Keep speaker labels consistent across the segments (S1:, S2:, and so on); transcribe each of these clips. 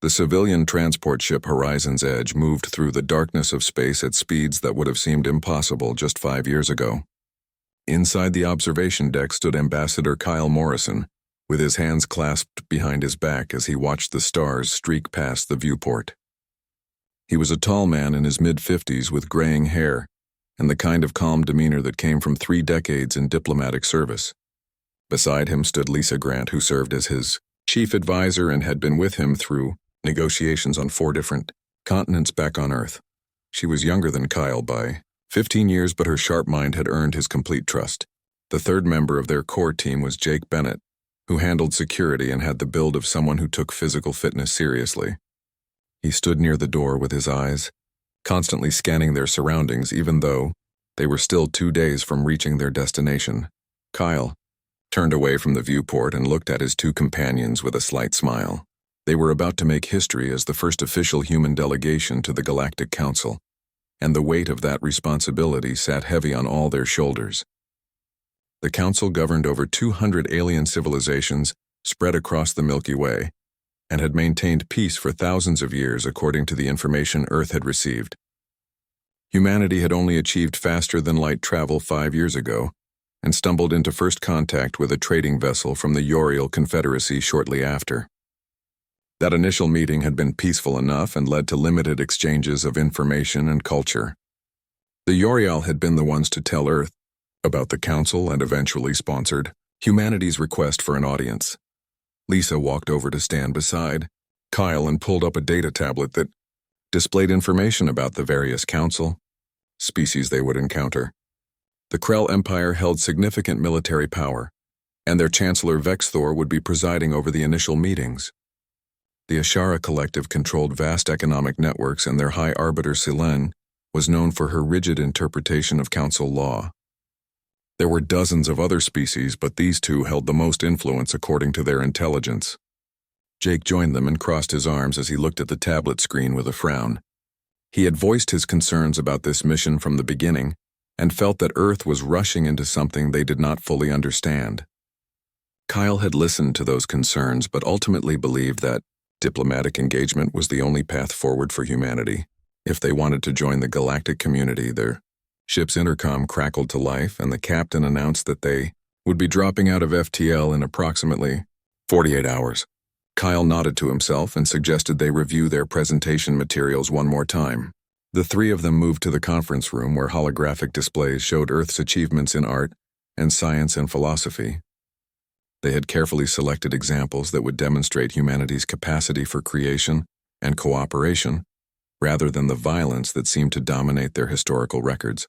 S1: The civilian transport ship Horizon's Edge moved through the darkness of space at speeds that would have seemed impossible just 5 years ago. Inside the observation deck stood Ambassador Kyle Morrison, with his hands clasped behind his back as he watched the stars streak past the viewport. He was a tall man in his mid-50s with graying hair and the kind of calm demeanor that came from 3 decades in diplomatic service. Beside him stood Lisa Grant, who served as his chief advisor and had been with him through negotiations on 4 different continents back on Earth. She was younger than Kyle by 15 years, but her sharp mind had earned his complete trust. The third member of their core team was Jake Bennett, who handled security and had the build of someone who took physical fitness seriously. He stood near the door with his eyes constantly scanning their surroundings, even though they were still 2 days from reaching their destination. Kyle turned away from the viewport and looked at his 2 companions with a slight smile. They were about to make history as the first official human delegation to the Galactic Council, and the weight of that responsibility sat heavy on all their shoulders. The Council governed over 200 alien civilizations spread across the Milky Way, and had maintained peace for thousands of years according to the information Earth had received. Humanity had only achieved faster-than-light travel 5 years ago, and stumbled into first contact with a trading vessel from the Uriel Confederacy shortly after. That initial meeting had been peaceful enough and led to limited exchanges of information and culture. The Uriel had been the ones to tell Earth about the Council and eventually sponsored humanity's request for an audience. Lisa walked over to stand beside Kyle and pulled up a data tablet that displayed information about the various Council species they would encounter. The Krell Empire held significant military power, and their Chancellor Vexthor would be presiding over the initial meetings. The Ashara Collective controlled vast economic networks, and their High Arbiter Selene was known for her rigid interpretation of Council law. There were dozens of other species, but these 2 held the most influence according to their intelligence. Jake joined them and crossed his arms as he looked at the tablet screen with a frown. He had voiced his concerns about this mission from the beginning, and felt that Earth was rushing into something they did not fully understand. Kyle had listened to those concerns, but ultimately believed that diplomatic engagement was the only path forward for humanity. If they wanted to join the galactic community, their ship's intercom crackled to life, and the captain announced that they would be dropping out of FTL in approximately 48 hours. Kyle nodded to himself and suggested they review their presentation materials one more time. The 3 of them moved to the conference room where holographic displays showed Earth's achievements in art and science and philosophy. They had carefully selected examples that would demonstrate humanity's capacity for creation and cooperation, rather than the violence that seemed to dominate their historical records.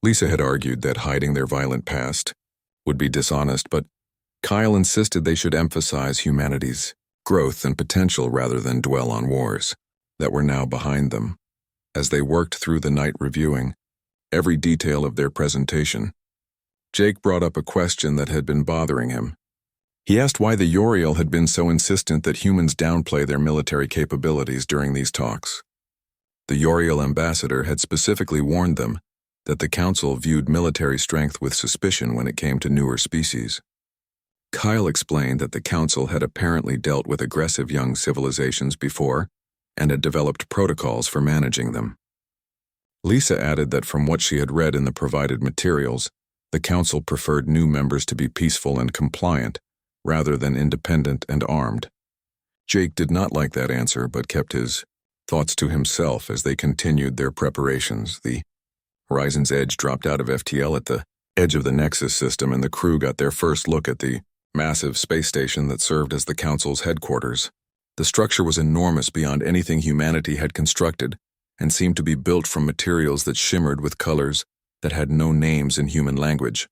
S1: Lisa had argued that hiding their violent past would be dishonest, but Kyle insisted they should emphasize humanity's growth and potential rather than dwell on wars that were now behind them. As they worked through the night reviewing every detail of their presentation, Jake brought up a question that had been bothering him. He asked why the Uriel had been so insistent that humans downplay their military capabilities during these talks. The Uriel ambassador had specifically warned them that the Council viewed military strength with suspicion when it came to newer species. Kyle explained that the Council had apparently dealt with aggressive young civilizations before and had developed protocols for managing them. Lisa added that from what she had read in the provided materials, the Council preferred new members to be peaceful and compliant, rather than independent and armed. Jake did not like that answer, but kept his thoughts to himself as they continued their preparations. The Horizon's Edge dropped out of FTL at the edge of the Nexus system, and the crew got their first look at the massive space station that served as the Council's headquarters. The structure was enormous beyond anything humanity had constructed, and seemed to be built from materials that shimmered with colors that had no names in human language.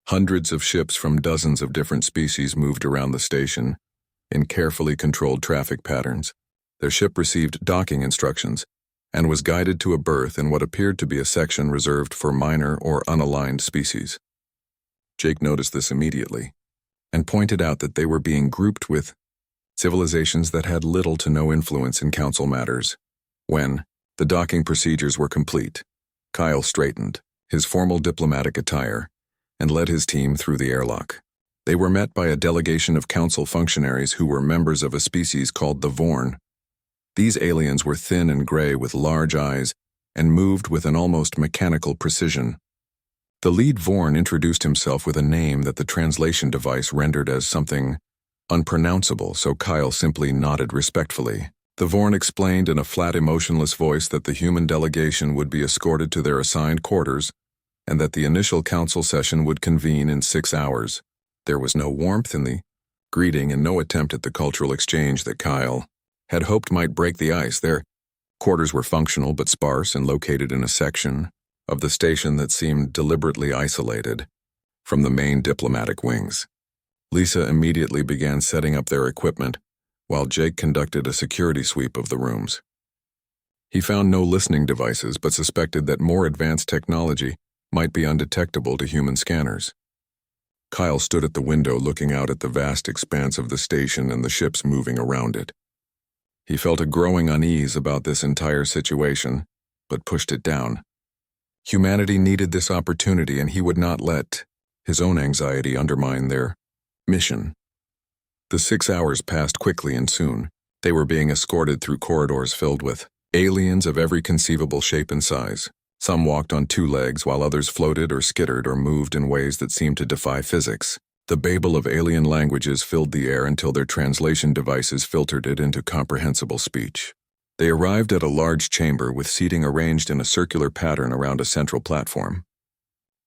S1: Hundreds of ships from dozens of different species moved around the station in carefully controlled traffic patterns. Their ship received docking instructions and was guided to a berth in what appeared to be a section reserved for minor or unaligned species. Jake noticed this immediately and pointed out that they were being grouped with civilizations that had little to no influence in Council matters. When the docking procedures were complete, Kyle straightened his formal diplomatic attire and led his team through the airlock. They were met by a delegation of council functionaries who were members of a species called the Vorn. These aliens were thin and gray with large eyes and moved with an almost mechanical precision. The lead Vorn introduced himself with a name that the translation device rendered as something unpronounceable, so Kyle simply nodded respectfully. The Vorn explained in a flat, emotionless voice that the human delegation would be escorted to their assigned quarters and that the initial council session would convene in 6 hours. There was no warmth in the greeting and no attempt at the cultural exchange that Kyle had hoped might break the ice. Their quarters were functional but sparse and located in a section of the station that seemed deliberately isolated from the main diplomatic wings. Lisa immediately began setting up their equipment, while Jake conducted a security sweep of the rooms. He found no listening devices but suspected that more advanced technology might be undetectable to human scanners. Kyle stood at the window looking out at the vast expanse of the station and the ships moving around it. He felt a growing unease about this entire situation, but pushed it down. Humanity needed this opportunity, and he would not let his own anxiety undermine their mission. The 6 hours passed quickly, and soon they were being escorted through corridors filled with aliens of every conceivable shape and size. Some walked on 2 legs, while others floated or skittered or moved in ways that seemed to defy physics. The babel of alien languages filled the air until their translation devices filtered it into comprehensible speech. They arrived at a large chamber with seating arranged in a circular pattern around a central platform.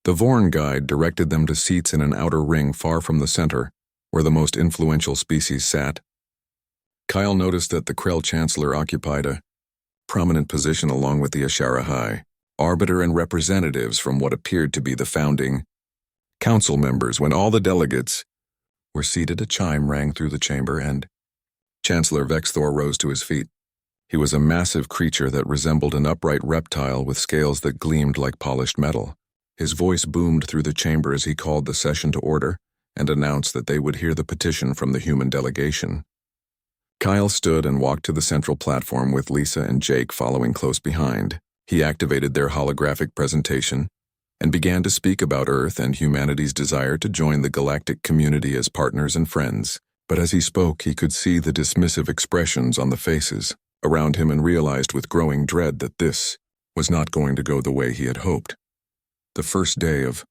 S1: The Vorn guide directed them to seats in an outer ring far from the center, where the most influential species sat. Kyle noticed that the Krell Chancellor occupied a prominent position along with the HFY, arbiter and representatives from what appeared to be the founding council members. When all the delegates were seated, a chime rang through the chamber, and Chancellor Vexthor rose to his feet. He was a massive creature that resembled an upright reptile with scales that gleamed like polished metal. His voice boomed through the chamber as he called the session to order and announced that they would hear the petition from the human delegation. Kyle stood and walked to the central platform with Lisa and Jake following close behind. He activated their holographic presentation and began to speak about Earth and humanity's desire to join the galactic community as partners and friends. But as he spoke, he could see the dismissive expressions on the faces around him and realized with growing dread that this was not going to go the way he had hoped. The first day of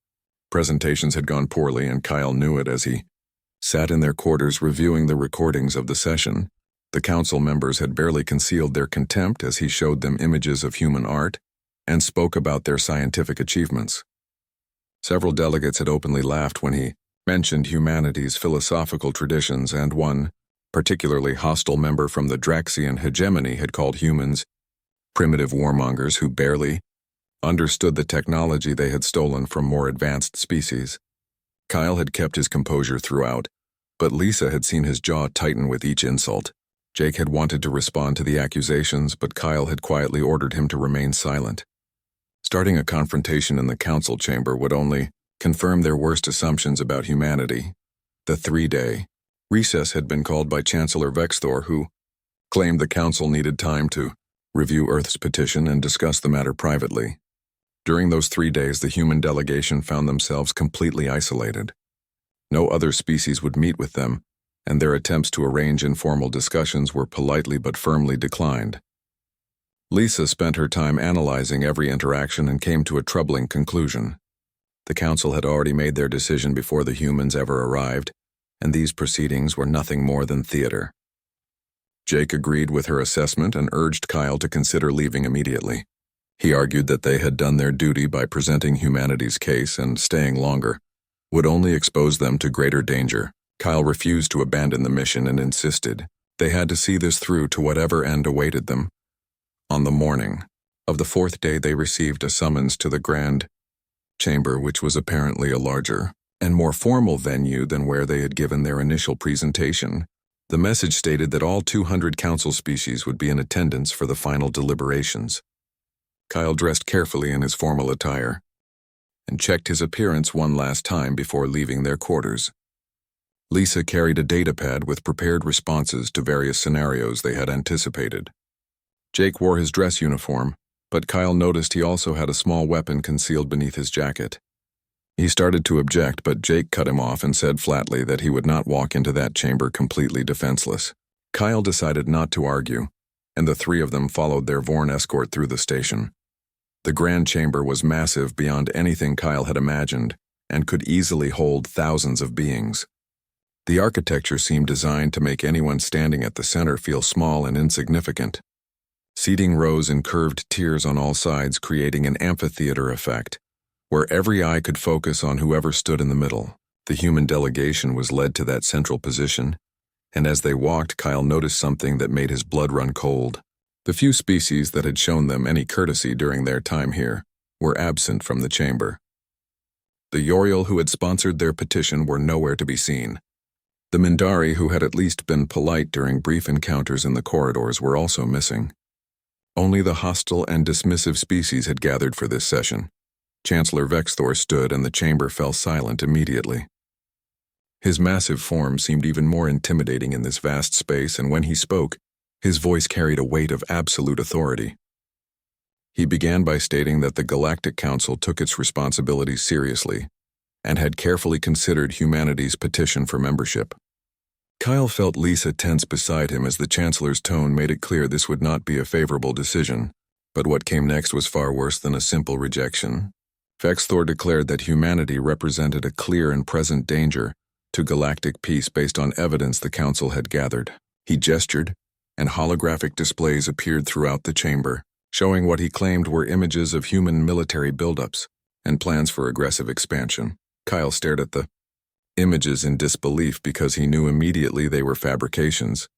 S1: presentations had gone poorly, and Kyle knew it as he sat in their quarters reviewing the recordings of the session. The council members had barely concealed their contempt as he showed them images of human art and spoke about their scientific achievements. Several delegates had openly laughed when he mentioned humanity's philosophical traditions, and one particularly hostile member from the Draxian hegemony had called humans primitive warmongers who barely understood the technology they had stolen from more advanced species. Kyle had kept his composure throughout, but Lisa had seen his jaw tighten with each insult. Jake had wanted to respond to the accusations, but Kyle had quietly ordered him to remain silent. Starting a confrontation in the council chamber would only confirm their worst assumptions about humanity. The 3-day recess had been called by Chancellor Vexthor, who claimed the council needed time to review Earth's petition and discuss the matter privately. During those 3 days, the human delegation found themselves completely isolated. No other species would meet with them, and their attempts to arrange informal discussions were politely but firmly declined. Lisa spent her time analyzing every interaction and came to a troubling conclusion. The council had already made their decision before the humans ever arrived, and these proceedings were nothing more than theater. Jake agreed with her assessment and urged Kyle to consider leaving immediately. He argued that they had done their duty by presenting humanity's case, and staying longer would only expose them to greater danger. Kyle refused to abandon the mission and insisted they had to see this through to whatever end awaited them. On the morning of the 4th day, they received a summons to the Grand Chamber, which was apparently a larger and more formal venue than where they had given their initial presentation. The message stated that all 200 council species would be in attendance for the final deliberations. Kyle dressed carefully in his formal attire and checked his appearance one last time before leaving their quarters. Lisa carried a datapad with prepared responses to various scenarios they had anticipated. Jake wore his dress uniform, but Kyle noticed he also had a small weapon concealed beneath his jacket. He started to object, but Jake cut him off and said flatly that he would not walk into that chamber completely defenseless. Kyle decided not to argue, and the three of them followed their Vorn escort through the station. The grand chamber was massive beyond anything Kyle had imagined, and could easily hold thousands of beings. The architecture seemed designed to make anyone standing at the center feel small and insignificant. Seating rose in curved tiers on all sides, creating an amphitheater effect, where every eye could focus on whoever stood in the middle. The human delegation was led to that central position, and as they walked, Kyle noticed something that made his blood run cold. The few species that had shown them any courtesy during their time here were absent from the chamber. The Yoriel who had sponsored their petition were nowhere to be seen. The Mindari who had at least been polite during brief encounters in the corridors were also missing. Only the hostile and dismissive species had gathered for this session. Chancellor Vexthor stood and the chamber fell silent immediately. His massive form seemed even more intimidating in this vast space, and when he spoke, his voice carried a weight of absolute authority. He began by stating that the Galactic Council took its responsibilities seriously and had carefully considered humanity's petition for membership. Kyle felt Lisa tense beside him as the Chancellor's tone made it clear this would not be a favorable decision, but what came next was far worse than a simple rejection. Vexthor declared that humanity represented a clear and present danger to galactic peace based on evidence the Council had gathered. He gestured, and holographic displays appeared throughout the chamber, showing what he claimed were images of human military buildups and plans for aggressive expansion. Kyle stared at the images in disbelief because he knew immediately they were fabrications.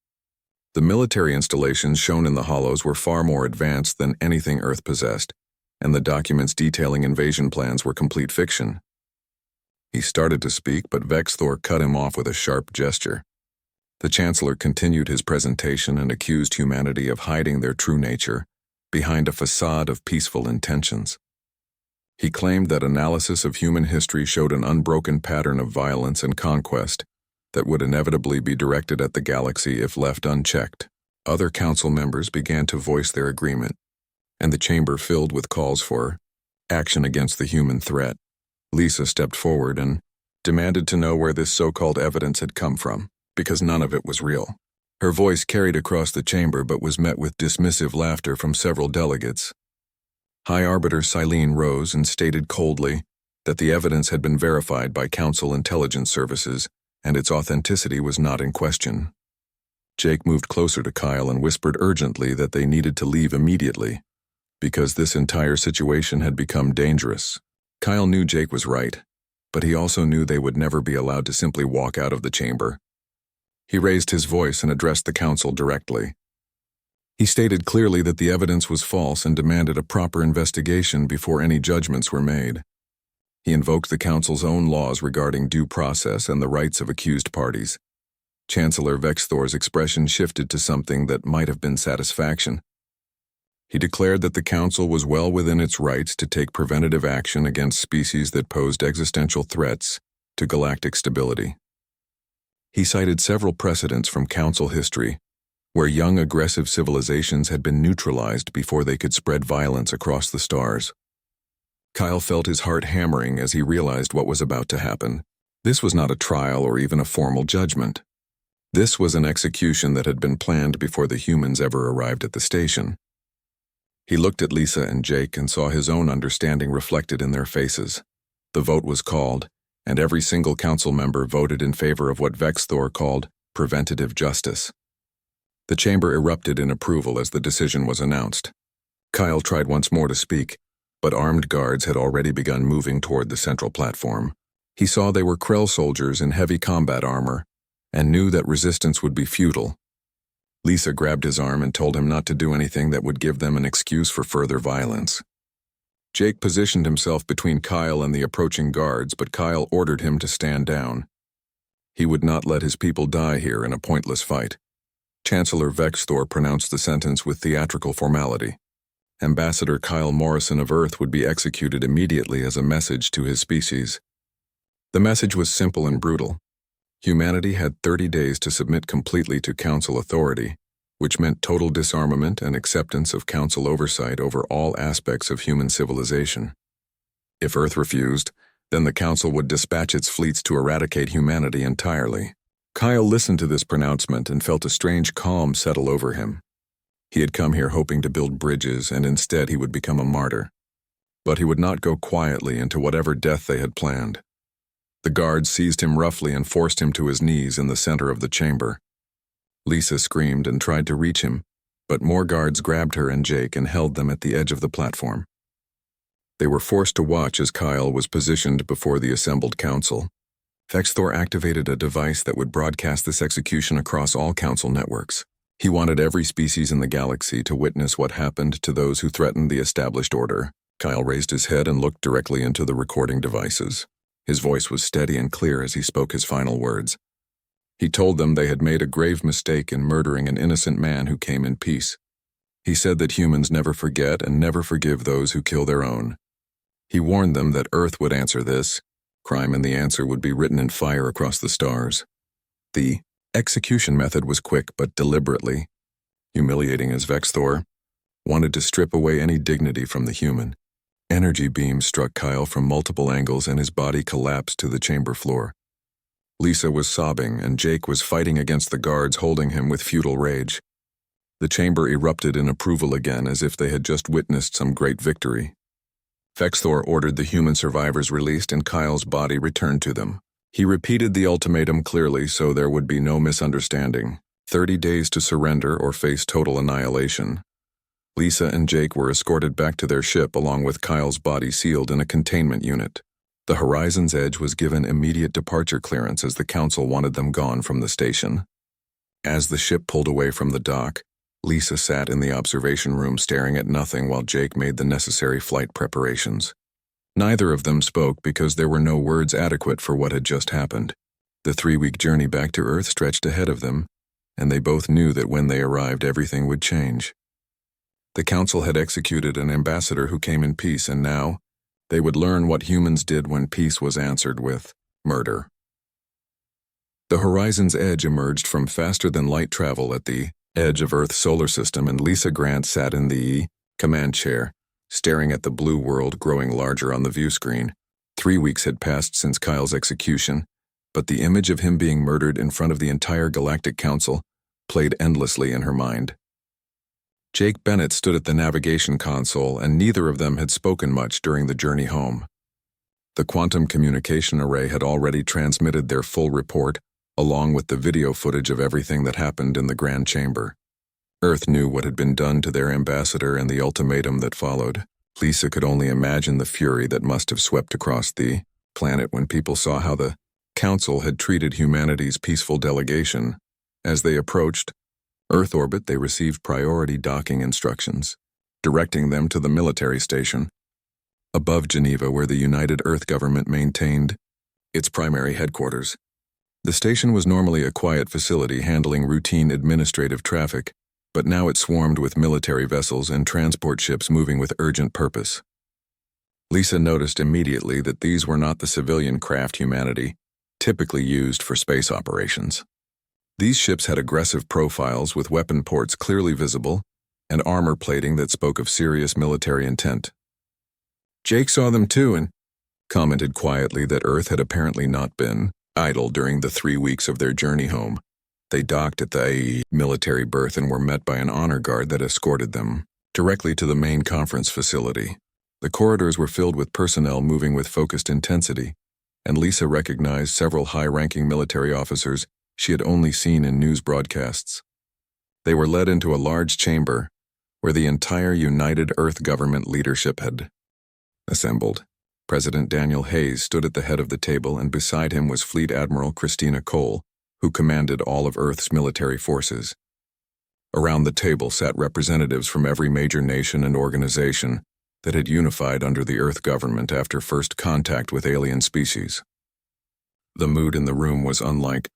S1: The military installations shown in the hollows were far more advanced than anything Earth possessed, and the documents detailing invasion plans were complete fiction. He started to speak, but Vexthor cut him off with a sharp gesture. The Chancellor continued his presentation and accused humanity of hiding their true nature behind a facade of peaceful intentions. He claimed that analysis of human history showed an unbroken pattern of violence and conquest that would inevitably be directed at the galaxy if left unchecked. Other council members began to voice their agreement, and the chamber filled with calls for action against the human threat. Lisa stepped forward and demanded to know where this so-called evidence had come from, because none of it was real. Her voice carried across the chamber but was met with dismissive laughter from several delegates. High Arbiter Silene rose and stated coldly that the evidence had been verified by Council intelligence services and its authenticity was not in question. Jake moved closer to Kyle and whispered urgently that they needed to leave immediately, because this entire situation had become dangerous. Kyle knew Jake was right, but he also knew they would never be allowed to simply walk out of the chamber. He raised his voice and addressed the Council directly. He stated clearly that the evidence was false and demanded a proper investigation before any judgments were made. He invoked the Council's own laws regarding due process and the rights of accused parties. Chancellor Vexthor's expression shifted to something that might have been satisfaction. He declared that the Council was well within its rights to take preventative action against species that posed existential threats to galactic stability. He cited several precedents from Council history, where young aggressive civilizations had been neutralized before they could spread violence across the stars. Kyle felt his heart hammering as he realized what was about to happen. This was not a trial or even a formal judgment. This was an execution that had been planned before the humans ever arrived at the station. He looked at Lisa and Jake and saw his own understanding reflected in their faces. The vote was called, and every single council member voted in favor of what Vexthor called preventative justice. The chamber erupted in approval as the decision was announced. Kyle tried once more to speak, but armed guards had already begun moving toward the central platform. He saw they were Krell soldiers in heavy combat armor, and knew that resistance would be futile. Lisa grabbed his arm and told him not to do anything that would give them an excuse for further violence. Jake positioned himself between Kyle and the approaching guards, but Kyle ordered him to stand down. He would not let his people die here in a pointless fight. Chancellor Vexthor pronounced the sentence with theatrical formality. Ambassador Kyle Morrison of Earth would be executed immediately as a message to his species. The message was simple and brutal. Humanity had 30 days to submit completely to Council authority, which meant total disarmament and acceptance of Council oversight over all aspects of human civilization. If Earth refused, Then the Council would dispatch its fleets to eradicate humanity entirely. Kyle listened to this pronouncement and felt a strange calm settle over him. He had come here hoping to build bridges, and instead he would become a martyr. But he would not go quietly into whatever death they had planned. The guards seized him roughly and forced him to his knees in the center of the chamber. Lisa screamed and tried to reach him, but more guards grabbed her and Jake and held them at the edge of the platform. They were forced to watch as Kyle was positioned before the assembled council. Vexthor activated a device that would broadcast this execution across all council networks. He wanted every species in the galaxy to witness what happened to those who threatened the established order. Kyle raised his head and looked directly into the recording devices. His voice was steady and clear as he spoke his final words. He told them they had made a grave mistake in murdering an innocent man who came in peace. He said that humans never forget and never forgive those who kill their own. He warned them that Earth would answer this crime, and the answer would be written in fire across the stars. The execution method was quick but deliberately humiliating, as Vexthor wanted to strip away any dignity from the human. Energy beams struck Kyle from multiple angles and his body collapsed to the chamber floor. Lisa was sobbing and Jake was fighting against the guards holding him with futile rage. The chamber erupted in approval again, as if they had just witnessed some great victory. Vexthor ordered the human survivors released and Kyle's body returned to them. He repeated the ultimatum clearly so there would be no misunderstanding. 30 days to surrender or face total annihilation. Lisa and Jake were escorted back to their ship along with Kyle's body sealed in a containment unit. The Horizon's Edge was given immediate departure clearance as the Council wanted them gone from the station. As the ship pulled away from the dock, Lisa sat in the observation room staring at nothing while Jake made the necessary flight preparations. Neither of them spoke because there were no words adequate for what had just happened. The 3-week journey back to Earth stretched ahead of them, and they both knew that when they arrived everything would change. The Council had executed an ambassador who came in peace, and now they would learn what humans did when peace was answered with murder. The Horizon's Edge emerged from faster-than-light travel at the edge of Earth's solar system, and Lisa Grant sat in the command chair, staring at the blue world growing larger on the view screen. 3 weeks had passed since Kyle's execution, but the image of him being murdered in front of the entire Galactic Council played endlessly in her mind. Jake Bennett stood at the navigation console, and neither of them had spoken much during the journey home. The quantum communication array had already transmitted their full report, along with the video footage of everything that happened in the Grand Chamber. Earth knew what had been done to their ambassador and the ultimatum that followed. Lisa could only imagine the fury that must have swept across the planet when people saw how the Council had treated humanity's peaceful delegation. As they approached Earth orbit, they received priority docking instructions, directing them to the military station above Geneva, where the United Earth government maintained its primary headquarters. The station was normally a quiet facility handling routine administrative traffic, but now it swarmed with military vessels and transport ships moving with urgent purpose. Lisa noticed immediately that these were not the civilian craft humanity typically used for space operations. These ships had aggressive profiles with weapon ports clearly visible and armor plating that spoke of serious military intent. Jake saw them too and commented quietly that Earth had apparently not been idle during the 3 weeks of their journey home. They docked at the military berth and were met by an honor guard that escorted them directly to the main conference facility. The corridors were filled with personnel moving with focused intensity, and Lisa recognized several high-ranking military officers she had only seen in news broadcasts. They were led into a large chamber where the entire United Earth government leadership had assembled. President Daniel Hayes stood at the head of the table, and beside him was Fleet Admiral Christina Cole, who commanded all of Earth's military forces. Around the table sat representatives from every major nation and organization that had unified under the Earth government after first contact with alien species. The mood in the room was unlike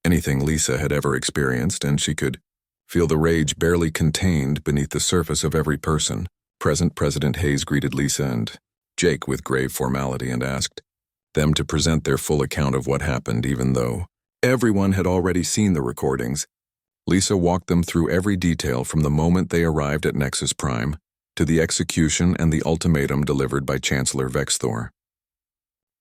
S1: anything Lisa had ever experienced, and she could feel the rage barely contained beneath the surface of every person. President Hayes greeted Lisa and Jake with grave formality and asked them to present their full account of what happened, even though everyone had already seen the recordings. Lisa walked them through every detail from the moment they arrived at Nexus Prime to the execution and the ultimatum delivered by Chancellor Vexthor.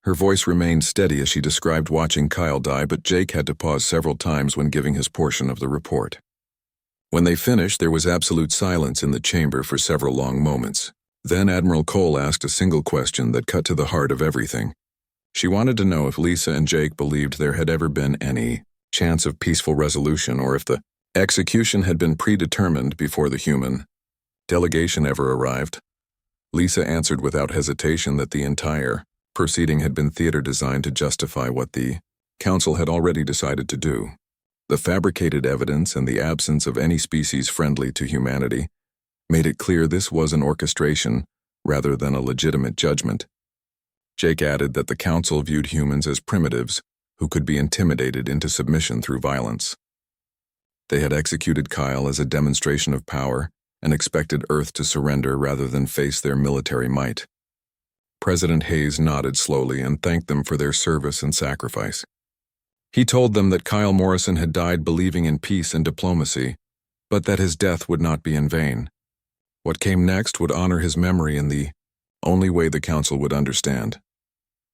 S1: Her voice remained steady as she described watching Kyle die, but Jake had to pause several times when giving his portion of the report. When they finished, there was absolute silence in the chamber for several long moments. Then Admiral Cole asked a single question that cut to the heart of everything. She wanted to know if Lisa and Jake believed there had ever been any chance of peaceful resolution, or if the execution had been predetermined before the human delegation ever arrived. Lisa answered without hesitation that the entire proceeding had been theater designed to justify what the council had already decided to do. The fabricated evidence and the absence of any species friendly to humanity made it clear this was an orchestration rather than a legitimate judgment. Jake added that the council viewed humans as primitives who could be intimidated into submission through violence. They had executed Kyle as a demonstration of power and expected Earth to surrender rather than face their military might. President Hayes nodded slowly and thanked them for their service and sacrifice. He told them that Kyle Morrison had died believing in peace and diplomacy, but that his death would not be in vain. What came next would honor his memory in the only way the council would understand.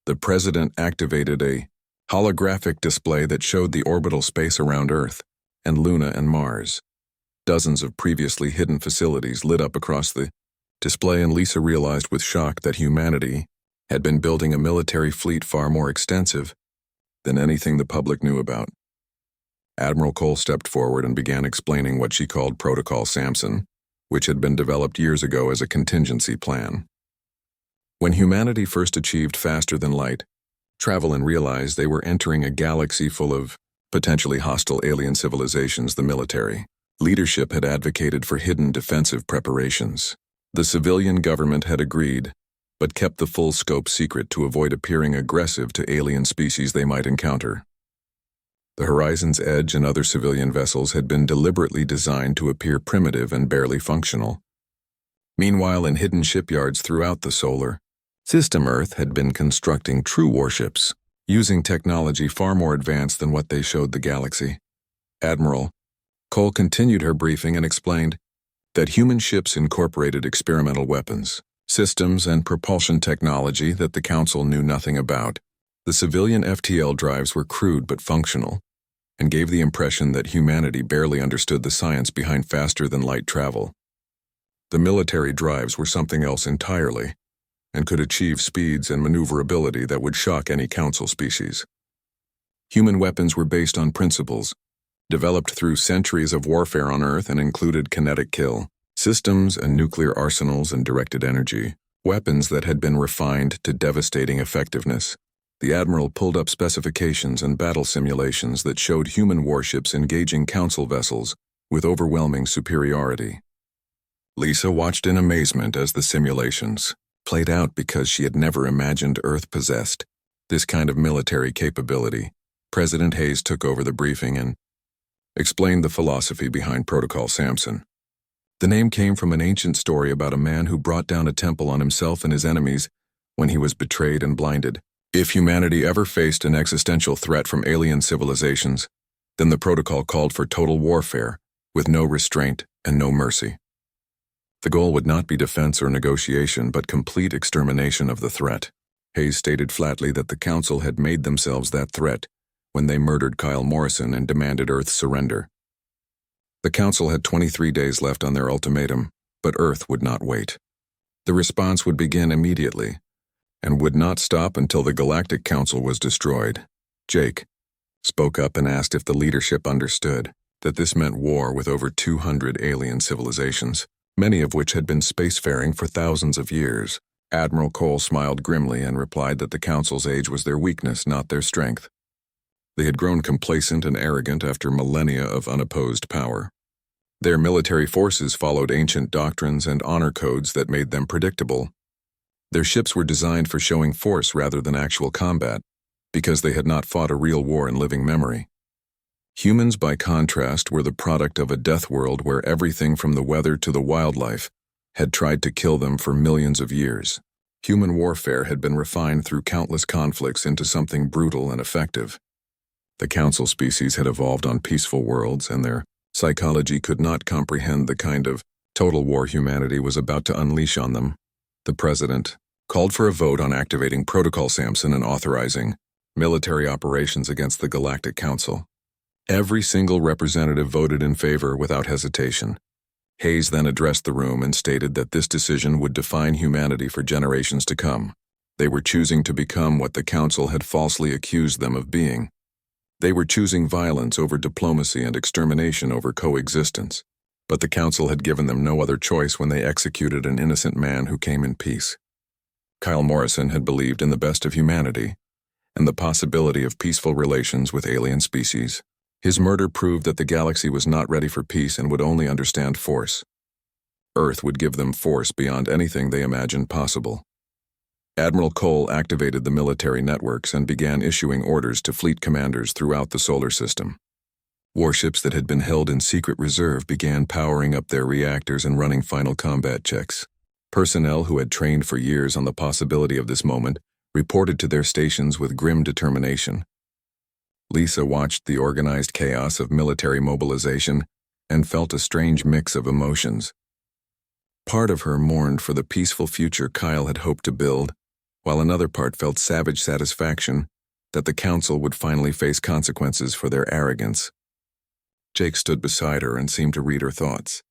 S1: The president activated a holographic display that showed the orbital space around Earth and Luna and Mars. Dozens of previously hidden facilities lit up across the display, and Lisa realized with shock that humanity had been building a military fleet far more extensive than anything the public knew about. Admiral Cole stepped forward and began explaining what she called Protocol Samson, which had been developed years ago as a contingency plan. When humanity first achieved faster-than-light travel and realized they were entering a galaxy full of potentially hostile alien civilizations, the military leadership had advocated for hidden defensive preparations. The civilian government had agreed, but kept the full scope secret to avoid appearing aggressive to alien species they might encounter. The Horizon's Edge and other civilian vessels had been deliberately designed to appear primitive and barely functional. Meanwhile, in hidden shipyards throughout the solar system, Earth had been constructing true warships, using technology far more advanced than what they showed the galaxy. Admiral Cole continued her briefing and explained that human ships incorporated experimental weapons, systems, and propulsion technology that the Council knew nothing about. The civilian FTL drives were crude but functional, and gave the impression that humanity barely understood the science behind faster-than-light travel. The military drives were something else entirely, and could achieve speeds and maneuverability that would shock any Council species. Human weapons were based on principles developed through centuries of warfare on Earth and included kinetic kill systems and nuclear arsenals and directed energy, weapons that had been refined to devastating effectiveness. The Admiral pulled up specifications and battle simulations that showed human warships engaging Council vessels with overwhelming superiority. Lisa watched in amazement as the simulations played out because she had never imagined Earth possessed this kind of military capability. President Hayes took over the briefing and explained the philosophy behind Protocol Samson. The name came from an ancient story about a man who brought down a temple on himself and his enemies when he was betrayed and blinded. If humanity ever faced an existential threat from alien civilizations, then the protocol called for total warfare, with no restraint and no mercy. The goal would not be defense or negotiation, but complete extermination of the threat. Hayes stated flatly that the Council had made themselves that threat when they murdered Kyle Morrison and demanded Earth's surrender. The Council had 23 days left on their ultimatum, but Earth would not wait. The response would begin immediately, and would not stop until the Galactic Council was destroyed. Jake spoke up and asked if the leadership understood that this meant war with over 200 alien civilizations, many of which had been spacefaring for thousands of years. Admiral Cole smiled grimly and replied that the Council's age was their weakness, not their strength. They had grown complacent and arrogant after millennia of unopposed power. Their military forces followed ancient doctrines and honor codes that made them predictable. Their ships were designed for showing force rather than actual combat, because they had not fought a real war in living memory. Humans, by contrast, were the product of a death world where everything from the weather to the wildlife had tried to kill them for millions of years. Human warfare had been refined through countless conflicts into something brutal and effective. The Council species had evolved on peaceful worlds, and their psychology could not comprehend the kind of total war humanity was about to unleash on them. The President called for a vote on activating Protocol Samson and authorizing military operations against the Galactic Council. Every single representative voted in favor without hesitation. Hayes then addressed the room and stated that this decision would define humanity for generations to come. They were choosing to become what the Council had falsely accused them of being. They were choosing violence over diplomacy and extermination over coexistence. But the Council had given them no other choice when they executed an innocent man who came in peace. Kyle Morrison had believed in the best of humanity and the possibility of peaceful relations with alien species. His murder proved that the galaxy was not ready for peace and would only understand force. Earth would give them force beyond anything they imagined possible. Admiral Cole activated the military networks and began issuing orders to fleet commanders throughout the solar system. Warships that had been held in secret reserve began powering up their reactors and running final combat checks. Personnel who had trained for years on the possibility of this moment reported to their stations with grim determination. Lisa watched the organized chaos of military mobilization and felt a strange mix of emotions. Part of her mourned for the peaceful future Kyle had hoped to build, while another part felt savage satisfaction that the Council would finally face consequences for their arrogance. Jake stood beside her and seemed to read her thoughts.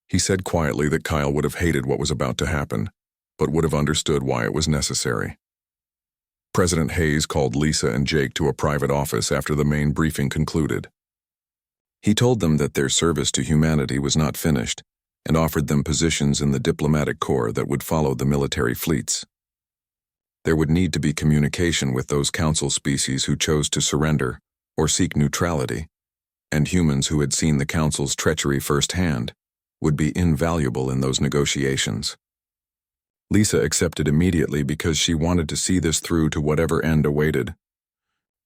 S1: He said quietly that Kyle would have hated what was about to happen, but would have understood why it was necessary. President Hayes called Lisa and Jake to a private office after the main briefing concluded. He told them that their service to humanity was not finished and offered them positions in the diplomatic corps that would follow the military fleets. There would need to be communication with those Council species who chose to surrender or seek neutrality, and humans who had seen the Council's treachery firsthand would be invaluable in those negotiations. Lisa accepted immediately because she wanted to see this through to whatever end awaited.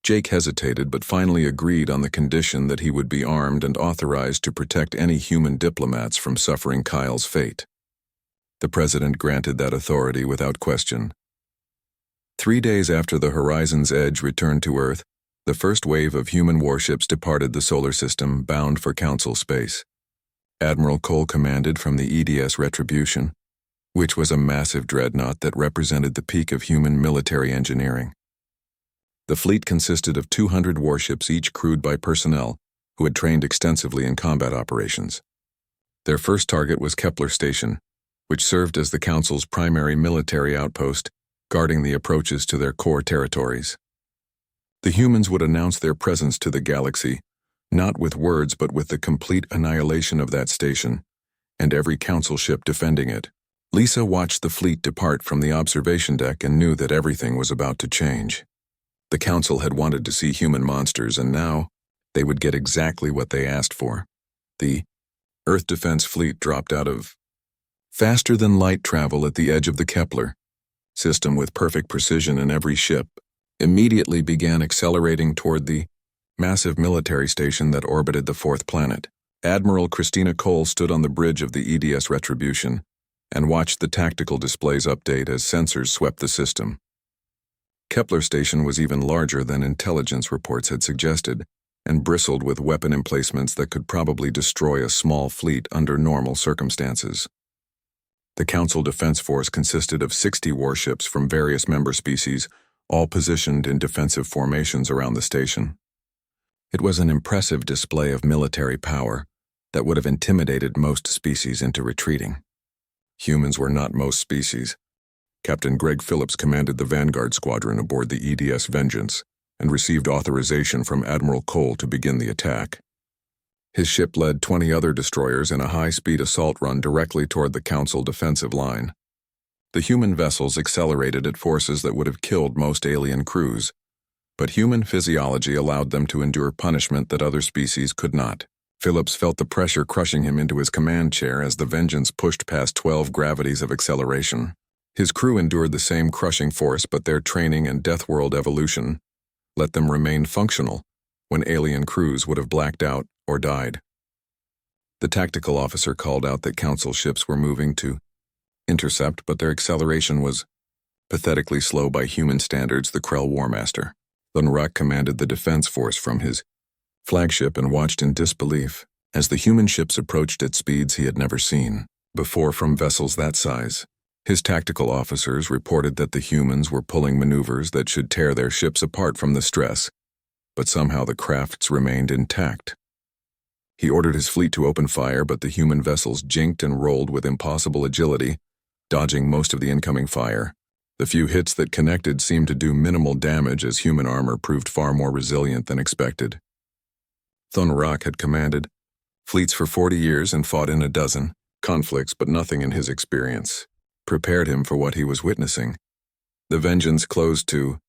S1: Jake hesitated but finally agreed on the condition that he would be armed and authorized to protect any human diplomats from suffering Kyle's fate. The president granted that authority without question. 3 days after the Horizon's Edge returned to Earth, the first wave of human warships departed the solar system bound for Council space. Admiral Cole commanded from the EDS Retribution, which was a massive dreadnought that represented the peak of human military engineering. The fleet consisted of 200 warships, each crewed by personnel who had trained extensively in combat operations. Their first target was Kepler Station, which served as the Council's primary military outpost, guarding the approaches to their core territories. The humans would announce their presence to the galaxy, not with words but with the complete annihilation of that station, and every Council ship defending it. Lisa watched the fleet depart from the observation deck and knew that everything was about to change. The Council had wanted to see human monsters, and now they would get exactly what they asked for. The Earth Defense Fleet dropped out of faster-than-light travel at the edge of the Kepler system with perfect precision in every ship, immediately began accelerating toward the massive military station that orbited the fourth planet. Admiral Christina Cole stood on the bridge of the EDS Retribution and watched the tactical displays update as sensors swept the system. Kepler Station was even larger than intelligence reports had suggested, and bristled with weapon emplacements that could probably destroy a small fleet under normal circumstances. The Council Defense Force consisted of 60 warships from various member species, all positioned in defensive formations around the station. It was an impressive display of military power that would have intimidated most species into retreating. Humans were not most species. Captain Greg Phillips commanded the Vanguard Squadron aboard the EDS Vengeance and received authorization from Admiral Cole to begin the attack. His ship led 20 other destroyers in a high-speed assault run directly toward the Council defensive line. The human vessels accelerated at forces that would have killed most alien crews, but human physiology allowed them to endure punishment that other species could not. Phillips felt the pressure crushing him into his command chair as the Vengeance pushed past 12 gravities of acceleration. His crew endured the same crushing force, but their training and Death World evolution let them remain functional when alien crews would have blacked out or died. The tactical officer called out that Council ships were moving to intercept, but their acceleration was pathetically slow by human standards. The Krell Warmaster, Thunrak, commanded the defense force from his flagship and watched in disbelief as the human ships approached at speeds he had never seen before from vessels that size. His tactical officers reported that the humans were pulling maneuvers that should tear their ships apart from the stress, but somehow the crafts remained intact. He ordered his fleet to open fire, but the human vessels jinked and rolled with impossible agility, dodging most of the incoming fire. The few hits that connected seemed to do minimal damage as human armor proved far more resilient than expected. Thun Rock had commanded fleets for 40 years and fought in a dozen conflicts, but nothing in his experience prepared him for what he was witnessing. The Vengeance closed to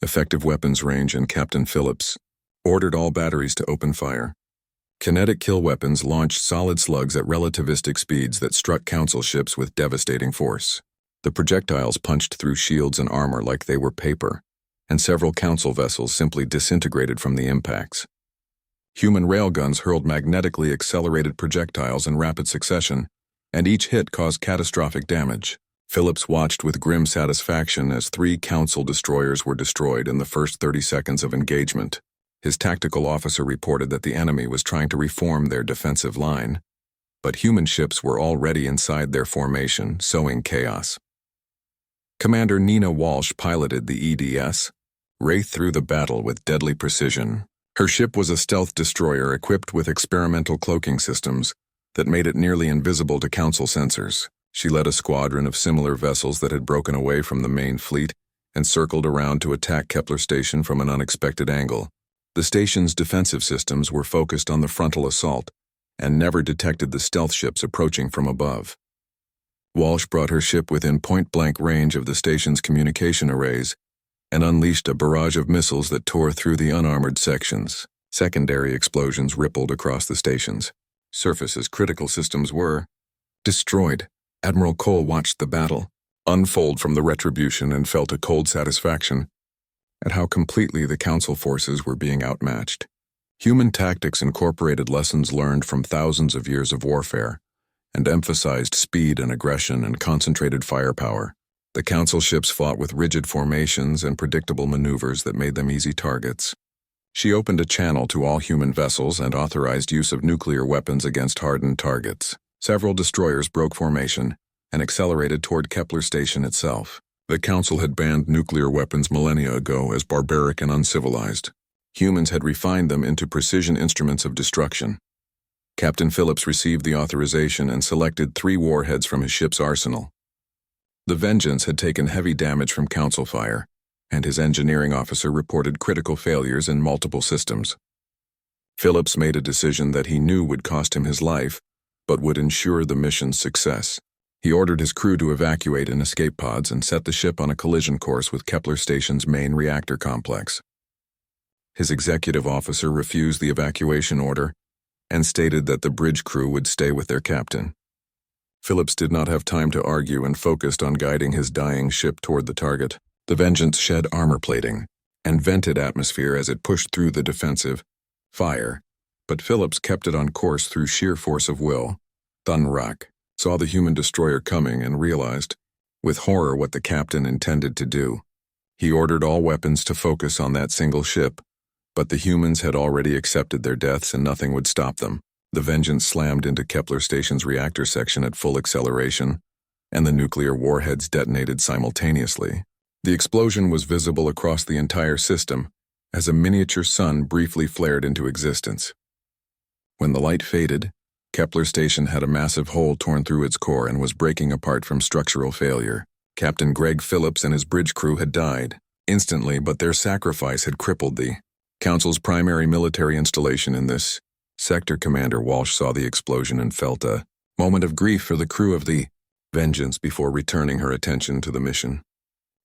S1: effective weapons range, and Captain Phillips ordered all batteries to open fire. Kinetic kill weapons launched solid slugs at relativistic speeds that struck Council ships with devastating force. The projectiles punched through shields and armor like they were paper, and several Council vessels simply disintegrated from the impacts. Human railguns hurled magnetically accelerated projectiles in rapid succession, and each hit caused catastrophic damage. Phillips watched with grim satisfaction as 3 Council destroyers were destroyed in the first 30 seconds of engagement. His tactical officer reported that the enemy was trying to reform their defensive line, but human ships were already inside their formation, sowing chaos. Commander Nina Walsh piloted the EDS Wraith through the battle with deadly precision. Her ship was a stealth destroyer equipped with experimental cloaking systems that made it nearly invisible to Council sensors. She led a squadron of similar vessels that had broken away from the main fleet and circled around to attack Kepler Station from an unexpected angle. The station's defensive systems were focused on the frontal assault and never detected the stealth ships approaching from above. Walsh brought her ship within point-blank range of the station's communication arrays and unleashed a barrage of missiles that tore through the unarmored sections. Secondary explosions rippled across the stations. Surface's critical systems were destroyed. Admiral Cole watched the battle unfold from the Retribution and felt a cold satisfaction at how completely the Council forces were being outmatched. Human tactics incorporated lessons learned from thousands of years of warfare and emphasized speed and aggression and concentrated firepower. The Council ships fought with rigid formations and predictable maneuvers that made them easy targets. She opened a channel to all human vessels and authorized use of nuclear weapons against hardened targets. Several destroyers broke formation and accelerated toward Kepler Station itself. The Council had banned nuclear weapons millennia ago as barbaric and uncivilized. Humans had refined them into precision instruments of destruction. Captain Phillips received the authorization and selected 3 warheads from his ship's arsenal. The Vengeance had taken heavy damage from Council fire, and his engineering officer reported critical failures in multiple systems. Phillips made a decision that he knew would cost him his life, but would ensure the mission's success. He ordered his crew to evacuate in escape pods and set the ship on a collision course with Kepler Station's main reactor complex. His executive officer refused the evacuation order and stated that the bridge crew would stay with their captain. Phillips did not have time to argue and focused on guiding his dying ship toward the target. The Vengeance shed armor plating and vented atmosphere as it pushed through the defensive fire, but Phillips kept it on course through sheer force of will. Thun Rock saw the human destroyer coming and realized, with horror, what the captain intended to do. He ordered all weapons to focus on that single ship, but the humans had already accepted their deaths and nothing would stop them. The Vengeance slammed into Kepler Station's reactor section at full acceleration, and the nuclear warheads detonated simultaneously. The explosion was visible across the entire system as a miniature sun briefly flared into existence. When the light faded, Kepler Station had a massive hole torn through its core and was breaking apart from structural failure. Captain Greg Phillips and his bridge crew had died instantly, but their sacrifice had crippled the Council's primary military installation in this sector. Commander Walsh saw the explosion and felt a moment of grief for the crew of the Vengeance before returning her attention to the mission.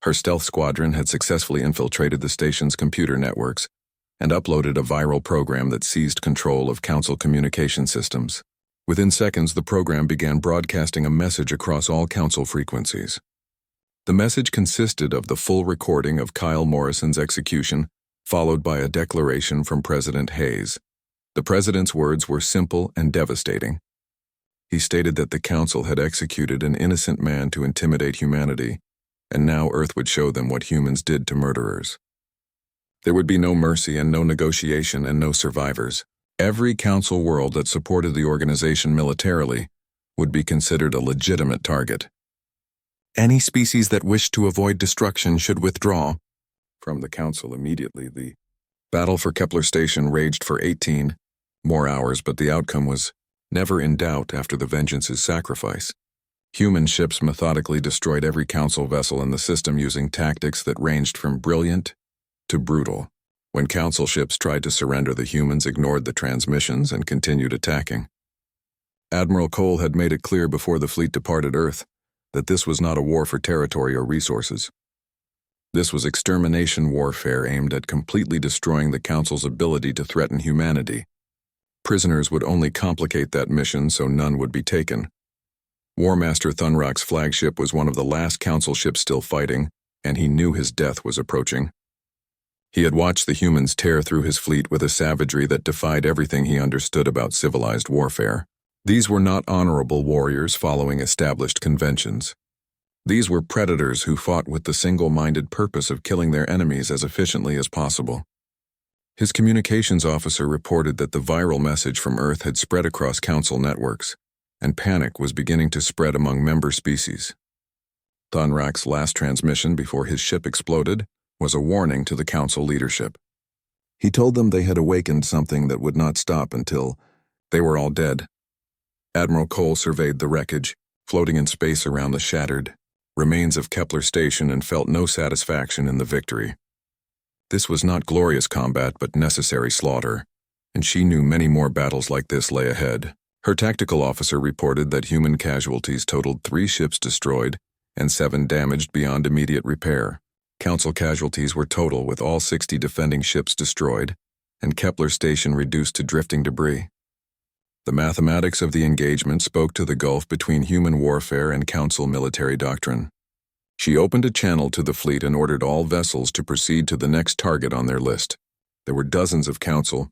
S1: Her stealth squadron had successfully infiltrated the station's computer networks and uploaded a viral program that seized control of Council communication systems. Within seconds, the program began broadcasting a message across all Council frequencies. The message consisted of the full recording of Kyle Morrison's execution, followed by a declaration from President Hayes. The President's words were simple and devastating. He stated that the Council had executed an innocent man to intimidate humanity, and now Earth would show them what humans did to murderers. There would be no mercy and no negotiation and no survivors. Every Council world that supported the organization militarily would be considered a legitimate target. Any species that wished to avoid destruction should withdraw. From the Council immediately, the battle for Kepler Station raged for 18 more hours, but the outcome was never in doubt after the Vengeance's sacrifice. Human ships methodically destroyed every Council vessel in the system using tactics that ranged from brilliant to brutal. When Council ships tried to surrender, the humans ignored the transmissions and continued attacking. Admiral Cole had made it clear before the fleet departed Earth that this was not a war for territory or resources. This was extermination warfare aimed at completely destroying the Council's ability to threaten humanity. Prisoners would only complicate that mission, so none would be taken. War Master Thunrock's flagship was one of the last Council ships still fighting, and he knew his death was approaching. He had watched the humans tear through his fleet with a savagery that defied everything he understood about civilized warfare. These were not honorable warriors following established conventions. These were predators who fought with the single-minded purpose of killing their enemies as efficiently as possible. His communications officer reported that the viral message from Earth had spread across Council networks, and panic was beginning to spread among member species. Thunrock's last transmission before his ship exploded was a warning to the Council leadership. He told them they had awakened something that would not stop until they were all dead. Admiral Cole surveyed the wreckage, floating in space around the shattered remains of Kepler Station, and felt no satisfaction in the victory. This was not glorious combat, but necessary slaughter, and she knew many more battles like this lay ahead. Her tactical officer reported that human casualties totaled 3 ships destroyed and 7 damaged beyond immediate repair. Council casualties were total, with all 60 defending ships destroyed and Kepler Station reduced to drifting debris. The mathematics of the engagement spoke to the gulf between human warfare and Council military doctrine. She opened a channel to the fleet and ordered all vessels to proceed to the next target on their list. There were dozens of Council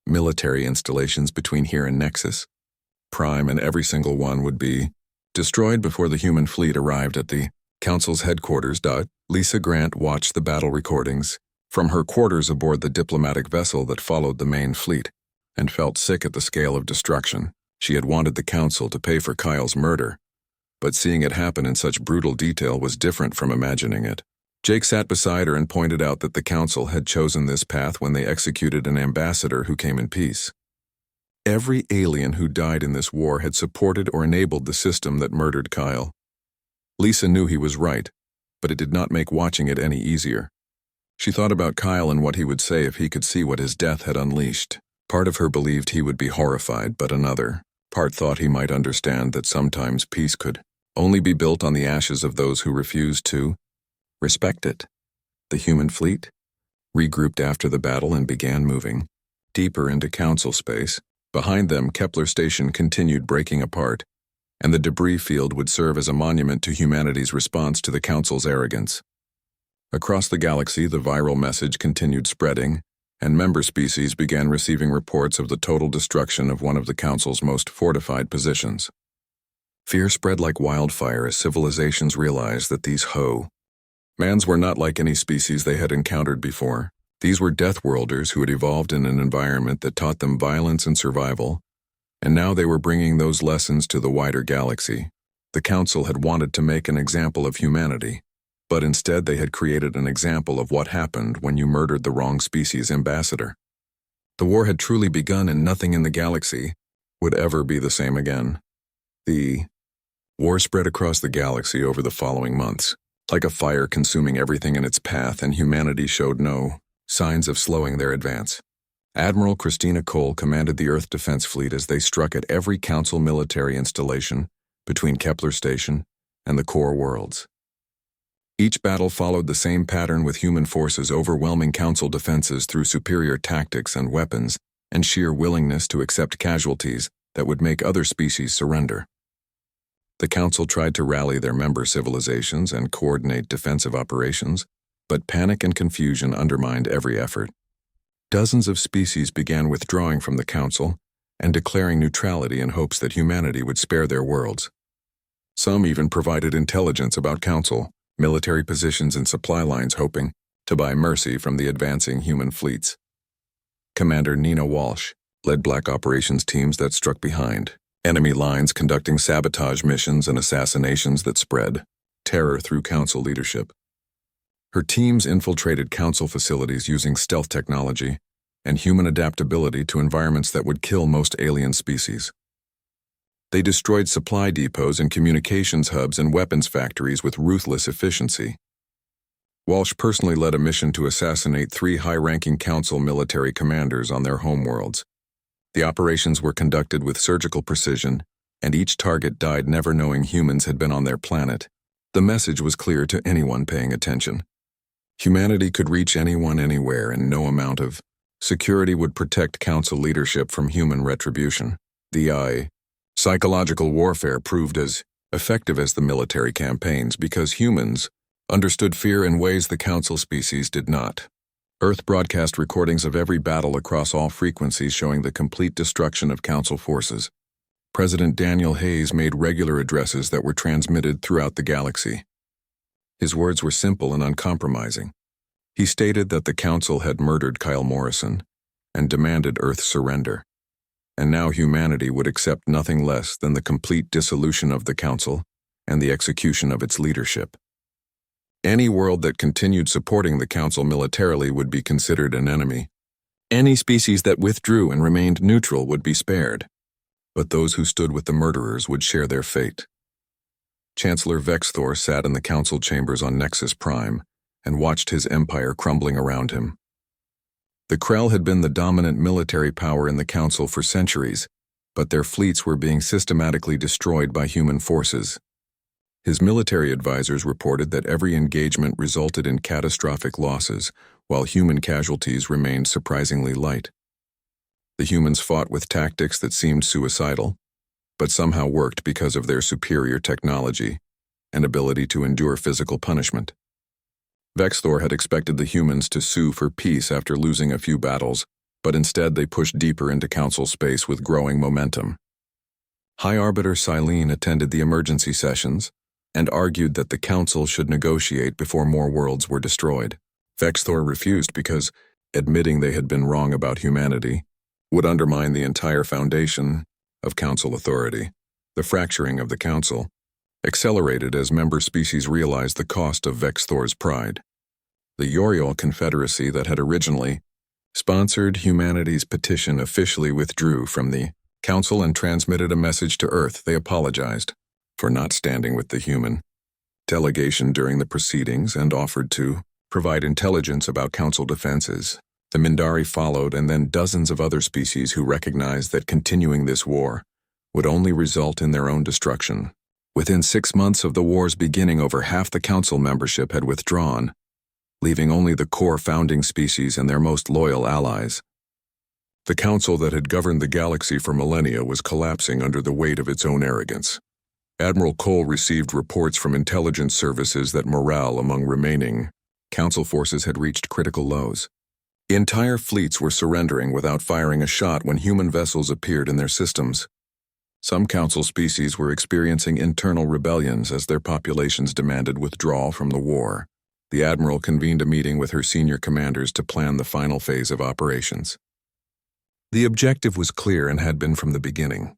S1: military installations between here and Nexus Prime, and every single one would be destroyed before the human fleet arrived at the Council's headquarters. Lisa Grant watched the battle recordings from her quarters aboard the diplomatic vessel that followed the main fleet, and felt sick at the scale of destruction. She had wanted the Council to pay for Kyle's murder, but seeing it happen in such brutal detail was different from imagining it. Jake sat beside her and pointed out that the Council had chosen this path when they executed an ambassador who came in peace. Every alien who died in this war had supported or enabled the system that murdered Kyle. Lisa knew he was right, but it did not make watching it any easier. She thought about Kyle and what he would say if he could see what his death had unleashed. Part of her believed he would be horrified, but another part thought he might understand that sometimes peace could only be built on the ashes of those who refused to respect it. The human fleet regrouped after the battle and began moving deeper into Council space. Behind them, Kepler Station continued breaking apart, and the debris field would serve as a monument to humanity's response to the Council's arrogance. Across the galaxy, the viral message continued spreading, and member species began receiving reports of the total destruction of one of the Council's most fortified positions. Fear spread like wildfire as civilizations realized that these mans were not like any species they had encountered before. These were Deathworlders who had evolved in an environment that taught them violence and survival, and now they were bringing those lessons to the wider galaxy. The Council had wanted to make an example of humanity, but instead they had created an example of what happened when you murdered the wrong species ambassador. The war had truly begun, and nothing in the galaxy would ever be the same again. The war spread across the galaxy over the following months, like a fire consuming everything in its path, and humanity showed no signs of slowing their advance. Admiral Christina Cole commanded the Earth Defense Fleet as they struck at every Council military installation between Kepler Station and the core worlds. Each battle followed the same pattern, with human forces overwhelming Council defenses through superior tactics and weapons and sheer willingness to accept casualties that would make other species surrender. The Council tried to rally their member civilizations and coordinate defensive operations, but panic and confusion undermined every effort. Dozens of species began withdrawing from the Council and declaring neutrality in hopes that humanity would spare their worlds. Some even provided intelligence about Council military positions and supply lines, hoping to buy mercy from the advancing human fleets. Commander Nina Walsh led black operations teams that struck behind enemy lines, conducting sabotage missions and assassinations that spread terror through Council leadership. Her teams infiltrated Council facilities using stealth technology and human adaptability to environments that would kill most alien species. They destroyed supply depots and communications hubs and weapons factories with ruthless efficiency. Walsh personally led a mission to assassinate 3 high-ranking Council military commanders on their homeworlds. The operations were conducted with surgical precision, and each target died never knowing humans had been on their planet. The message was clear to anyone paying attention. Humanity could reach anyone anywhere, and no amount of security would protect Council leadership from human retribution. The psychological warfare proved as effective as the military campaigns because humans understood fear in ways the Council species did not. Earth broadcast recordings of every battle across all frequencies showing the complete destruction of Council forces. President Daniel Hayes made regular addresses that were transmitted throughout the galaxy. His words were simple and uncompromising. He stated that the Council had murdered Kyle Morrison and demanded Earth's surrender. And now humanity would accept nothing less than the complete dissolution of the Council and the execution of its leadership. Any world that continued supporting the Council militarily would be considered an enemy. Any species that withdrew and remained neutral would be spared. But those who stood with the murderers would share their fate. Chancellor Vexthor sat in the Council chambers on Nexus Prime and watched his empire crumbling around him. The Krell had been the dominant military power in the Council for centuries, but their fleets were being systematically destroyed by human forces. His military advisors reported that every engagement resulted in catastrophic losses, while human casualties remained surprisingly light. The humans fought with tactics that seemed suicidal, but somehow worked because of their superior technology and ability to endure physical punishment. Vexthor had expected the humans to sue for peace after losing a few battles, but instead they pushed deeper into Council space with growing momentum. High Arbiter Silene attended the emergency sessions and argued that the Council should negotiate before more worlds were destroyed. Vexthor refused because admitting they had been wrong about humanity would undermine the entire foundation of Council authority. The fracturing of the Council accelerated as member species realized the cost of Vexthor's pride. The Yoriol Confederacy that had originally sponsored humanity's petition officially withdrew from the Council and transmitted a message to Earth. They apologized for not standing with the human delegation during the proceedings and offered to provide intelligence about Council defenses. The Mindari followed, and then dozens of other species who recognized that continuing this war would only result in their own destruction. Within 6 months of the war's beginning, over half the Council membership had withdrawn, leaving only the core founding species and their most loyal allies. The Council that had governed the galaxy for millennia was collapsing under the weight of its own arrogance. Admiral Cole received reports from intelligence services that morale among remaining Council forces had reached critical lows. Entire fleets were surrendering without firing a shot when human vessels appeared in their systems. Some Council species were experiencing internal rebellions as their populations demanded withdrawal from the war. The Admiral convened a meeting with her senior commanders to plan the final phase of operations. The objective was clear and had been from the beginning.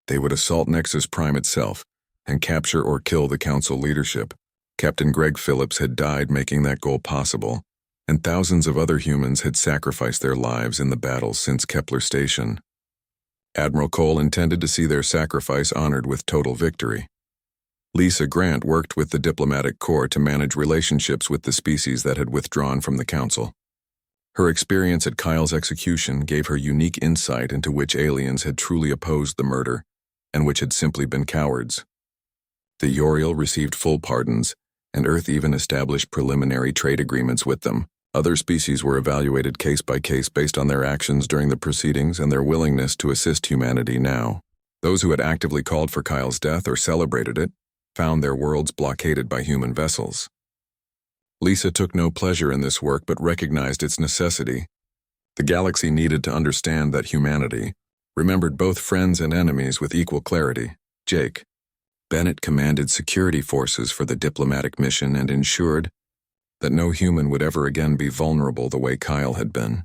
S1: They would assault Nexus Prime itself and capture or kill the Council leadership. Captain Greg Phillips had died making that goal possible, and thousands of other humans had sacrificed their lives in the battles since Kepler Station. Admiral Cole intended to see their sacrifice honored with total victory. Lisa Grant worked with the diplomatic corps to manage relationships with the species that had withdrawn from the Council. Her experience at Kyle's execution gave her unique insight into which aliens had truly opposed the murder and which had simply been cowards. The Yoriel received full pardons, and Earth even established preliminary trade agreements with them. Other species were evaluated case by case based on their actions during the proceedings and their willingness to assist humanity now. Those who had actively called for Kyle's death or celebrated it found their worlds blockaded by human vessels. Lisa took no pleasure in this work but recognized its necessity. The galaxy needed to understand that humanity remembered both friends and enemies with equal clarity. Jake Bennett commanded security forces for the diplomatic mission and ensured that no human would ever again be vulnerable the way Kyle had been.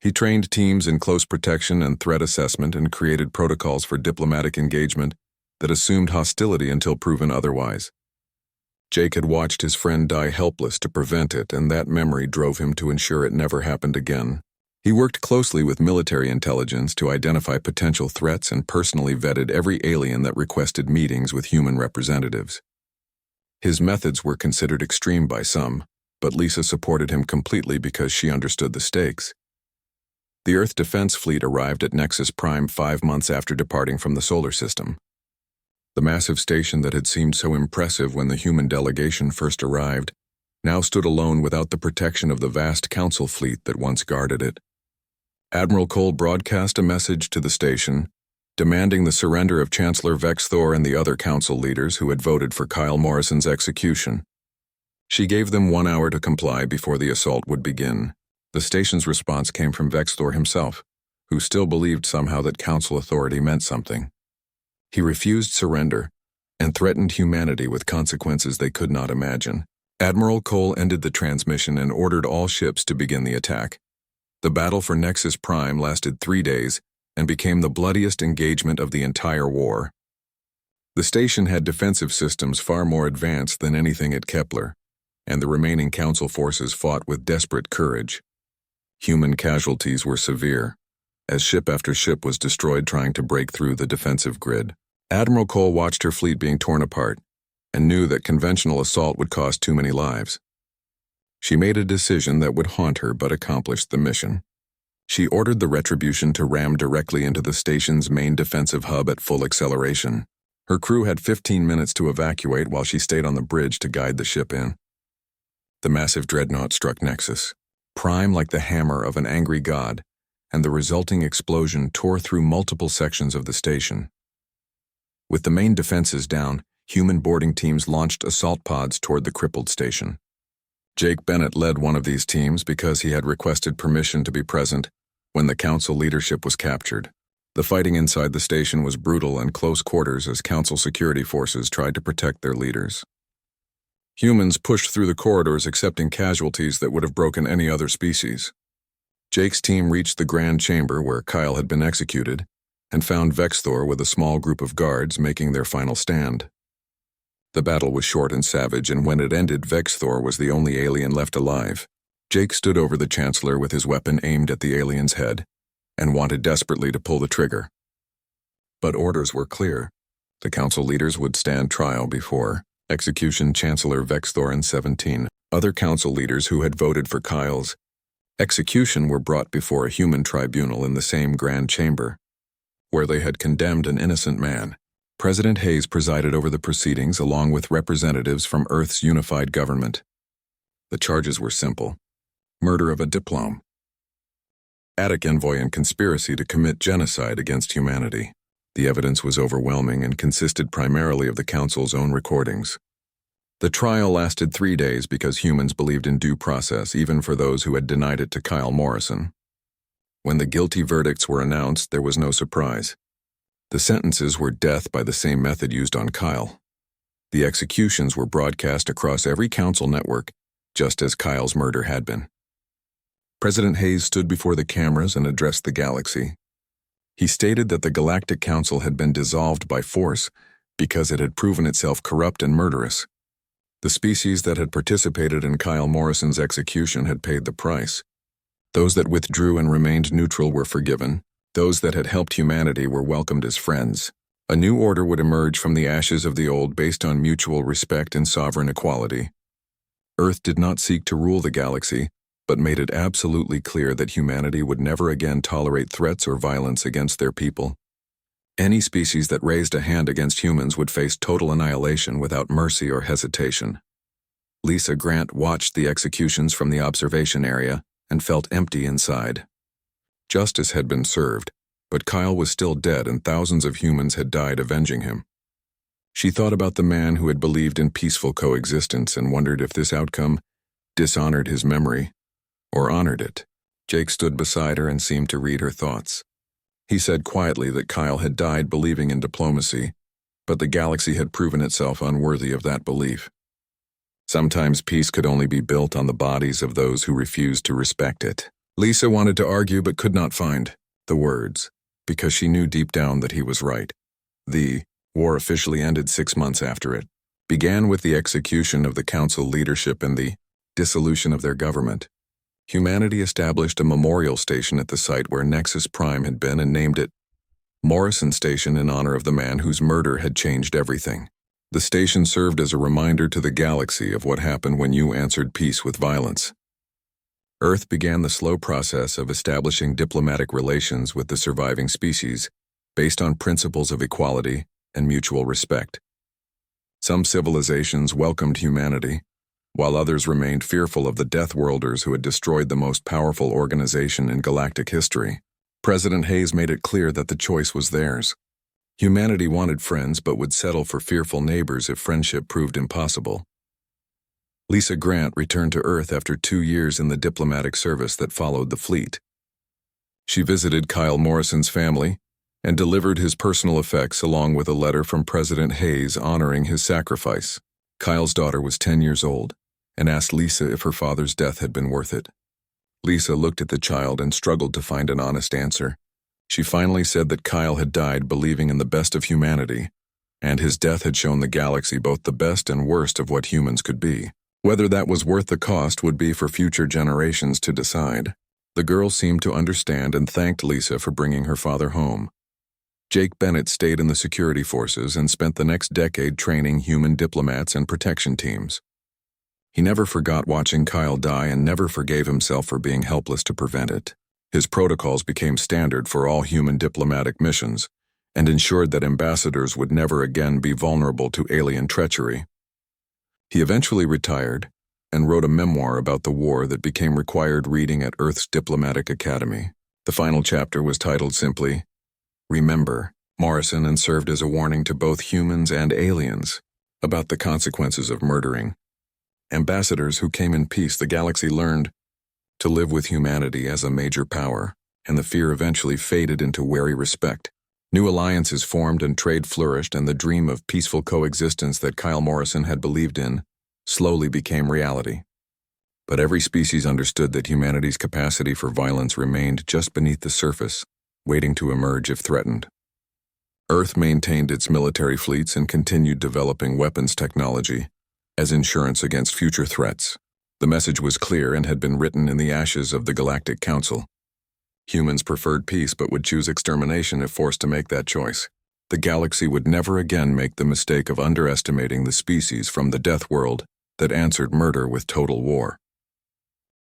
S1: He trained teams in close protection and threat assessment and created protocols for diplomatic engagement that assumed hostility until proven otherwise. Jake had watched his friend die helpless to prevent it, and that memory drove him to ensure it never happened again. He worked closely with military intelligence to identify potential threats and personally vetted every alien that requested meetings with human representatives. His methods were considered extreme by some, but Lisa supported him completely because she understood the stakes. The Earth Defense Fleet arrived at Nexus Prime 5 months after departing from the solar system. The massive station that had seemed so impressive when the human delegation first arrived now stood alone without the protection of the vast council fleet that once guarded it. Admiral Cole broadcast a message to the station, demanding the surrender of Chancellor Vex Thor and the other council leaders who had voted for Kyle Morrison's execution. She gave them 1 hour to comply before the assault would begin. The station's response came from Vex Thor himself, who still believed somehow that council authority meant something. He refused surrender and threatened humanity with consequences they could not imagine. Admiral Cole ended the transmission and ordered all ships to begin the attack. The battle for Nexus Prime lasted 3 days and became the bloodiest engagement of the entire war. The station had defensive systems far more advanced than anything at Kepler, and the remaining council forces fought with desperate courage. Human casualties were severe, as ship after ship was destroyed trying to break through the defensive grid. Admiral Cole watched her fleet being torn apart and knew that conventional assault would cost too many lives. She made a decision that would haunt her but accomplished the mission. She ordered the Retribution to ram directly into the station's main defensive hub at full acceleration. Her crew had 15 minutes to evacuate while she stayed on the bridge to guide the ship in. The massive dreadnought struck Nexus, Prime like the hammer of an angry god, and the resulting explosion tore through multiple sections of the station. With the main defenses down, human boarding teams launched assault pods toward the crippled station. Jake Bennett led one of these teams because he had requested permission to be present when the council leadership was captured. The fighting inside the station was brutal and close quarters as council security forces tried to protect their leaders. Humans pushed through the corridors accepting casualties that would have broken any other species. Jake's team reached the Grand Chamber where Kyle had been executed and found Vex Thor with a small group of guards making their final stand. The battle was short and savage, and when it ended, Vex Thor was the only alien left alive. Jake stood over the Chancellor with his weapon aimed at the alien's head and wanted desperately to pull the trigger. But orders were clear. The council leaders would stand trial before execution. Chancellor Vex Thor and 17 other council leaders who had voted for Kyle's execution were brought before a human tribunal in the same Grand Chamber, where they had condemned an innocent man. President Hayes presided over the proceedings along with representatives from Earth's unified government. The charges were simple: murder of a diplome, Attic Envoy, and conspiracy to commit genocide against humanity. The evidence was overwhelming and consisted primarily of the Council's own recordings. The trial lasted 3 days because humans believed in due process even for those who had denied it to Kyle Morrison. When the guilty verdicts were announced, there was no surprise. The sentences were death by the same method used on Kyle. The executions were broadcast across every council network, just as Kyle's murder had been. President Hayes stood before the cameras and addressed the galaxy. He stated that the Galactic Council had been dissolved by force because it had proven itself corrupt and murderous. The species that had participated in Kyle Morrison's execution had paid the price. Those that withdrew and remained neutral were forgiven. Those that had helped humanity were welcomed as friends. A new order would emerge from the ashes of the old based on mutual respect and sovereign equality. Earth did not seek to rule the galaxy, but made it absolutely clear that humanity would never again tolerate threats or violence against their people. Any species that raised a hand against humans would face total annihilation without mercy or hesitation. Lisa Grant watched the executions from the observation area and felt empty inside. Justice had been served, but Kyle was still dead and thousands of humans had died avenging him. She thought about the man who had believed in peaceful coexistence and wondered if this outcome dishonored his memory or honored it. Jake stood beside her and seemed to read her thoughts. He said quietly that Kyle had died believing in diplomacy, but the galaxy had proven itself unworthy of that belief. Sometimes peace could only be built on the bodies of those who refused to respect it. Lisa wanted to argue but could not find the words, because she knew deep down that he was right. The war officially ended 6 months after it. began with the execution of the Council leadership and the dissolution of their government. Humanity established a memorial station at the site where Nexus Prime had been and named it Morrison Station in honor of the man whose murder had changed everything. The station served as a reminder to the galaxy of what happened when you answered peace with violence. Earth began the slow process of establishing diplomatic relations with the surviving species based on principles of equality and mutual respect. Some civilizations welcomed humanity, while others remained fearful of the Death Worlders who had destroyed the most powerful organization in galactic history. President Hayes made it clear that the choice was theirs. Humanity wanted friends but would settle for fearful neighbors if friendship proved impossible. Lisa Grant returned to Earth after 2 years in the diplomatic service that followed the fleet. She visited Kyle Morrison's family and delivered his personal effects along with a letter from President Hayes honoring his sacrifice. Kyle's daughter was 10 years old and asked Lisa if her father's death had been worth it. Lisa looked at the child and struggled to find an honest answer. She finally said that Kyle had died believing in the best of humanity, and his death had shown the galaxy both the best and worst of what humans could be. Whether that was worth the cost would be for future generations to decide. The girl seemed to understand and thanked Lisa for bringing her father home. Jake Bennett stayed in the security forces and spent the next decade training human diplomats and protection teams. He never forgot watching Kyle die and never forgave himself for being helpless to prevent it. His protocols became standard for all human diplomatic missions and ensured that ambassadors would never again be vulnerable to alien treachery. He eventually retired and wrote a memoir about the war that became required reading at Earth's Diplomatic Academy. The final chapter was titled simply, Remember, Morrison, and served as a warning to both humans and aliens about the consequences of murdering ambassadors who came in peace. The galaxy learned to live with humanity as a major power, and the fear eventually faded into wary respect. New alliances formed and trade flourished, and the dream of peaceful coexistence that Kyle Morrison had believed in slowly became reality. But every species understood that humanity's capacity for violence remained just beneath the surface, waiting to emerge if threatened. Earth maintained its military fleets and continued developing weapons technology as insurance against future threats. The message was clear and had been written in the ashes of the Galactic Council. Humans preferred peace but would choose extermination if forced to make that choice. The galaxy would never again make the mistake of underestimating the species from the Death World that answered murder with total war.